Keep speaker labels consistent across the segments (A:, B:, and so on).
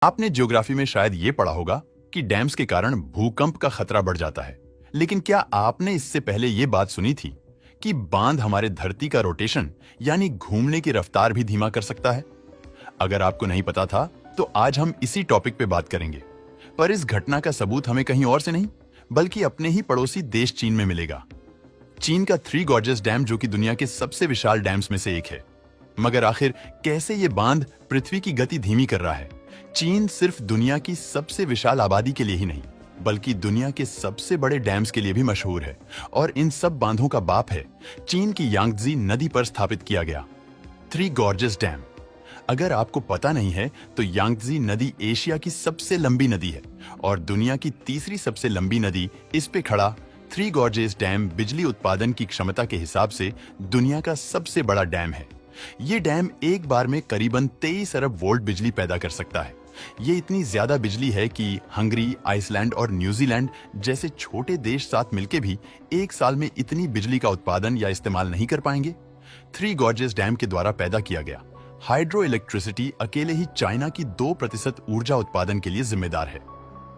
A: आपने ज्योग्राफी में शायद ये पढ़ा होगा कि डैम्स के कारण भूकंप का खतरा बढ़ जाता है। लेकिन क्या आपने इससे पहले ये बात सुनी थी कि बांध हमारे धरती का रोटेशन यानी घूमने की रफ्तार भी धीमा कर सकता है? अगर आपको नहीं पता था तो आज हम इसी टॉपिक पे बात करेंगे। पर इस घटना का सबूत हमें कहीं और से नहीं बल्कि अपने ही पड़ोसी देश चीन में मिलेगा। चीन का थ्री गॉर्जेस डैम जो कि दुनिया के सबसे विशाल डैम्स में से एक है। मगर आखिर कैसे ये बांध पृथ्वी की गति धीमी कर रहा है? चीन सिर्फ दुनिया की सबसे विशाल आबादी के लिए ही नहीं बल्कि दुनिया के सबसे बड़े डैम्स के लिए भी मशहूर है और इन सब बांधों का बाप है चीन की यांगत्जी नदी पर स्थापित किया गया थ्री गॉर्जेस डैम। अगर आपको पता नहीं है तो यांगत्जी नदी एशिया की सबसे लंबी नदी है और दुनिया की तीसरी सबसे लंबी नदी। इस पे खड़ा थ्री गॉर्जेस डैम बिजली उत्पादन की क्षमता के हिसाब से दुनिया का सबसे बड़ा डैम है। ये डैम एक बार में करीबन 23 अरब वोल्ट बिजली पैदा कर सकता है। ये इतनी ज्यादा बिजली है कि हंगरी, आइसलैंड और न्यूजीलैंड जैसे छोटे देश साथ मिलके भी एक साल में इतनी बिजली का उत्पादन या इस्तेमाल नहीं कर पाएंगे। थ्री गॉर्जेस डैम के द्वारा पैदा किया गया हाइड्रो इलेक्ट्रिसिटी अकेले ही चाइना की 2% ऊर्जा उत्पादन के लिए जिम्मेदार है।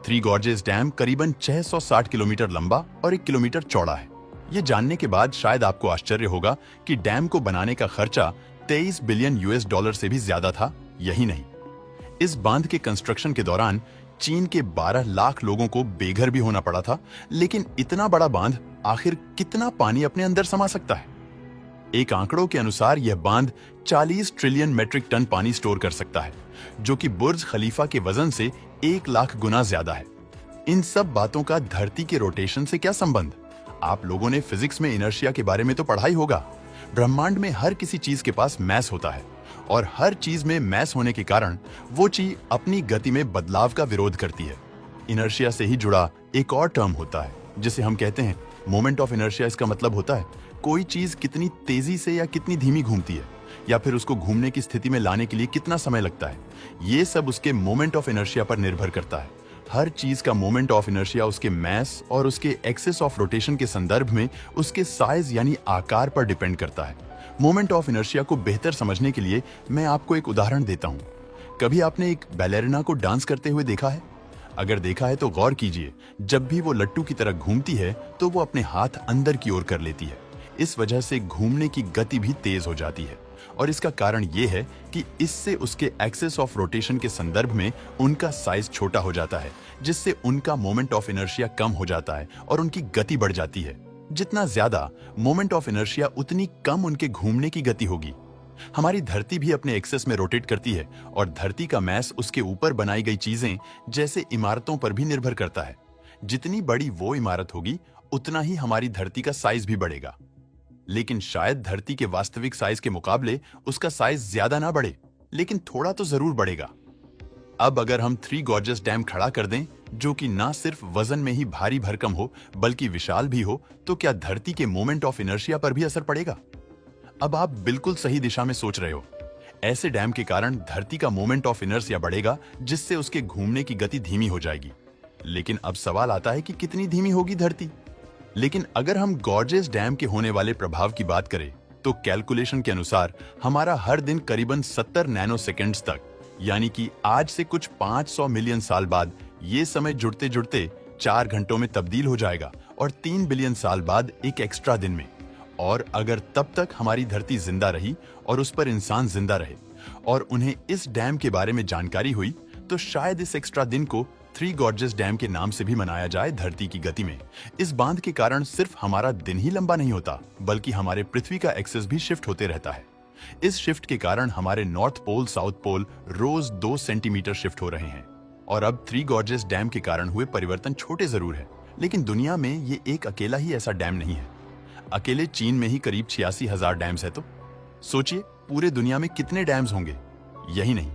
A: थ्री गॉर्जेस डैम करीबन 660 किलोमीटर लंबा और 1 किलोमीटर चौड़ा है। ये जानने के बाद शायद आपको आश्चर्य होगा कि डैम को बनाने का खर्चा 23 बिलियन यूएस डॉलर से भी ज्यादा था। यही नहीं, इस बांध के कंस्ट्रक्शन के दौरान चीन के 12 लाख लोगों को बेघर भी होना पड़ा था। लेकिन इतना बड़ा बांध आखिर कितना पानी अपने अंदर समा सकता है? एक आंकड़ों के अनुसार यह बांध 40 ट्रिलियन मेट्रिक टन पानी स्टोर कर सकता है, जो कि बुर्ज खलीफा के वजन से 1 लाख गुना ज्यादा है। इन सब बातों का धरती के रोटेशन से क्या संबंध? आप लोगों ने फिजिक्स में इनर्शिया के बारे में तो पढ़ा ही होगा। ब्रह्मांड में हर किसी चीज के पास मैस होता है और हर चीज में मैस होने के कारण वो चीज अपनी गति में बदलाव का विरोध करती है। इनर्शिया से ही जुड़ा एक और टर्म होता है जिसे हम कहते हैं मोमेंट ऑफ इनर्शिया। इसका मतलब होता है कोई चीज कितनी तेजी से या कितनी धीमी घूमती है या फिर उसको घूमने की स्थिति में लाने के लिए कितना समय लगता है। ये सब उसके मोमेंट ऑफ इनर्शिया पर निर्भर करता है। हर चीज का मोमेंट ऑफ इनर्शिया उसके मैस और उसके एक्सिस ऑफ रोटेशन के संदर्भ में उसके साइज यानी आकार पर डिपेंड करता है। मोमेंट ऑफ इनर्शिया को बेहतर समझने के लिए मैं आपको एक उदाहरण देता हूं। कभी आपने एक बैलेरिना को डांस करते हुए देखा है? अगर देखा है तो गौर कीजिए, जब भी वो लट्टू की तरह घूमती है तो वो अपने हाथ अंदर की ओर कर लेती है। इस वजह से घूमने की गति भी तेज हो जाती है और इसका कारण ये है कि इससे उसके एक्सिस ऑफ रोटेशन के संदर्भ में उनका साइज छोटा हो जाता है, जिससे उनका मोमेंट ऑफ इनर्शिया कम हो जाता है और उनकी गति बढ़ जाती है। जितना ज्यादा मोमेंट ऑफ इनर्शिया उतनी कम उनके घूमने की गति होगी। हमारी धरती भी अपने एक्सेस में रोटेट करती है और धरती का मैस उसके ऊपर बनाई गई चीजें जैसे इमारतों पर भी निर्भर करता है। जितनी बड़ी वो इमारत होगी उतना ही हमारी धरती का साइज भी बढ़ेगा। लेकिन शायद धरती के वास्तविक साइज के मुकाबले उसका साइज ज्यादा ना बढ़े, लेकिन थोड़ा तो जरूर बढ़ेगा। अब अगर हम थ्री गॉर्जेस डैम खड़ा कर दें जो कि ना सिर्फ वजन में ही भारी भरकम हो बल्कि विशाल भी हो, तो क्या धरती के मोमेंट ऑफ इनर्शिया पर भी असर पड़ेगा? अब आप बिल्कुल सही दिशा में सोच रहे हो। ऐसे डैम के कारण धरती का मोमेंट ऑफ इनर्शिया बढ़ेगा जिससे उसके घूमने की गति धीमी हो जाएगी। लेकिन अब सवाल आता है कि कितनी धीमी होगी धरती? लेकिन अगर हम गॉर्जेस डैम के होने वाले प्रभाव की बात करें तो कैलकुलेशन के अनुसार हमारा हर दिन करीबन 70 नैनो सेकेंड्स तक, यानी कि आज से कुछ 500 मिलियन साल बाद ये समय जुड़ते जुड़ते 4 घंटों में तब्दील हो जाएगा और 3 बिलियन साल बाद एक एक्स्ट्रा दिन में। और अगर तब तक हमारी धरती जिंदा रही और उस पर इंसान जिंदा रहे और उन्हें इस डैम के बारे में जानकारी हुई तो शायद इस एक्स्ट्रा दिन को थ्री गॉर्जेस डैम के नाम से भी मनाया जाए धरती की गति में। इस बांध के कारण सिर्फ हमारा दिन ही लंबा नहीं होता बल्कि हमारे पृथ्वी का एक्सेस भी शिफ्ट होते रहता है। इस शिफ्ट के कारण हमारे नॉर्थ पोल साउथ पोल रोज 2 सेंटीमीटर शिफ्ट हो रहे हैं। और अब थ्री गॉर्जेस डैम के कारण हुए परिवर्तन छोटे जरूर है, लेकिन दुनिया में ये एक अकेला ही ऐसा डैम नहीं है। अकेले चीन में ही करीब 86,000 डैम्स है। तो सोचिए पूरे दुनिया में कितने डैम्स होंगे। यही नहीं,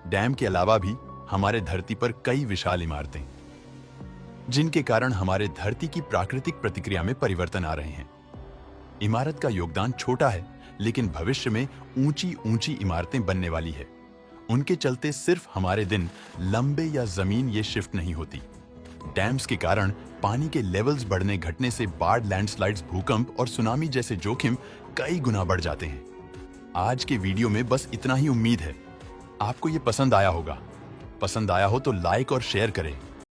A: डैम के अलावा भी हमारे धरती पर कई विशाल इमारतें जिनके कारण हमारे धरती की प्राकृतिक प्रतिक्रिया में परिवर्तन आ रहे हैं। इमारत का योगदान छोटा है लेकिन भविष्य में ऊंची ऊंची इमारतें बनने वाली है। उनके चलते सिर्फ हमारे दिन लंबे या जमीन ये शिफ्ट नहीं होती। डैम्स के कारण पानी के लेवल्स बढ़ने घटने से बाढ़, लैंडस्लाइड्स, भूकंप और सुनामी जैसे जोखिम कई गुना बढ़ जाते हैं। आज के वीडियो में बस इतना ही। उम्मीद है आपको ये पसंद आया होगा। पसंद आया हो तो लाइक और शेयर करें